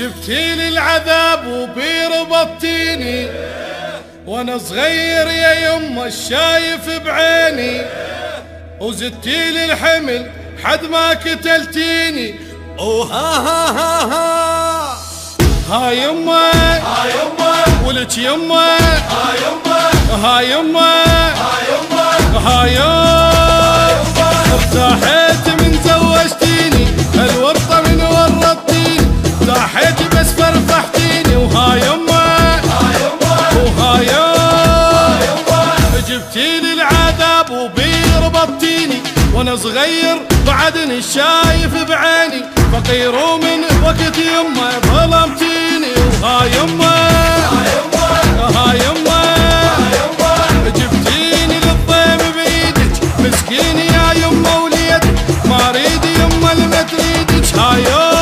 جبتيلي العذاب وبيربطتيني وانا صغير يا يما الشايف بعيني، وزدتيلي الحمل حد ما قتلتيني. ها يما ها يما ولك يما ها يما ها يما ها يما ارتاحت من زوجتيني، الورطة من ورطتيني، ارتاحت بس فرفحتيني. وها يما وها يما جبتيلي العذاب وبيربطتيني وانا صغير بعدني شايف بعيني، فقير ومن وقت يما ظلمتيني. وها يما ها يما جبتيني للضيم بيدك، مسكين يا يما وليدك، ما اريد يما لما تريدك. ها يما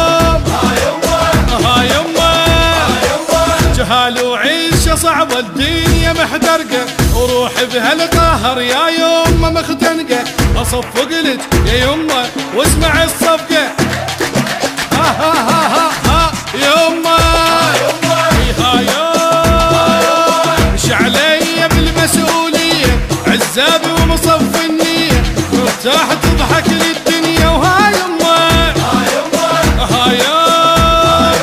جهال وعيشه صعبه، الدنيا محترقه، وروحي بهالقهر يا يما مختنقه. اصفق لك يا يما واسمع الصفقه. ها يما ها يما مش علي بالمسؤوليه، عزابي ومصف النيه، مرتاح تضحك للدنيا. وها يما ها يما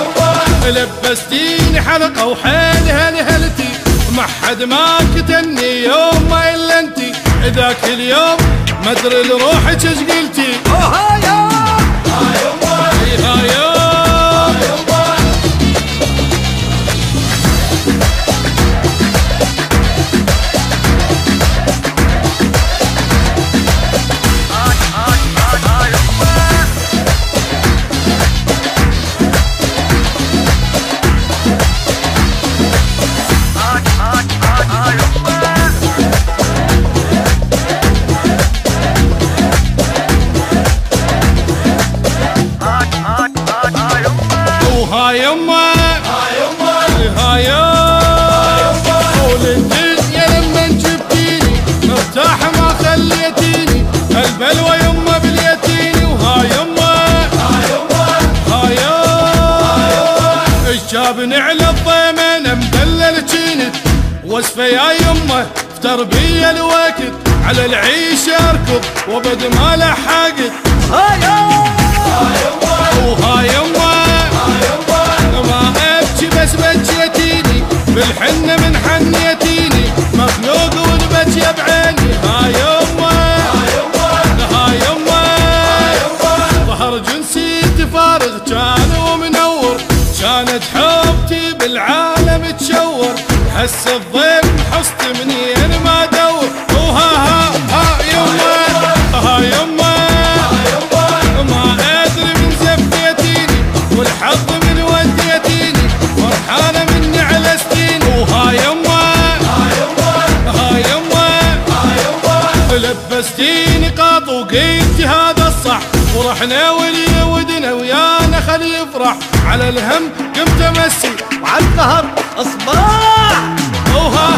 لبستيني حلقه وحيلها لهلتي، ما حد ما كتني يوم الا انتي. ذاك اليوم ما ادري لروحك ايش قلتي. ها يما ها يما ها يما ها يما وللدنيا لما جبتيني، مرتاح ما خليتيني، البلوى يما بليتيني. وها يما ها يما ايش جابني على الضيمين مدلل جينت، وصفه يا يما في تربيه الوقت، على العيشه اركض وبد ما لحقت. ها يما وها يما ما ابكي بس بجيتيني، بالحنة من حنيتيني، مخلوق ونبكي بعيني. ها يما ها يما ظهر جنسي فارغ كان ومنور، كانت حبتي بالعالم تشور، حس الضيم حصت منين ما ادور. وها يما ها يما ما ادري من زفيتيني، والحظ من وديتيني، فرحانه مني على سنين. وها يما ها يما لبستيني قاط وقلتي هذا الصح، ورحنا ولي ودنا ويانا خلي يفرح، على الهم قمت امسي وعلى الظهر اصباح. وها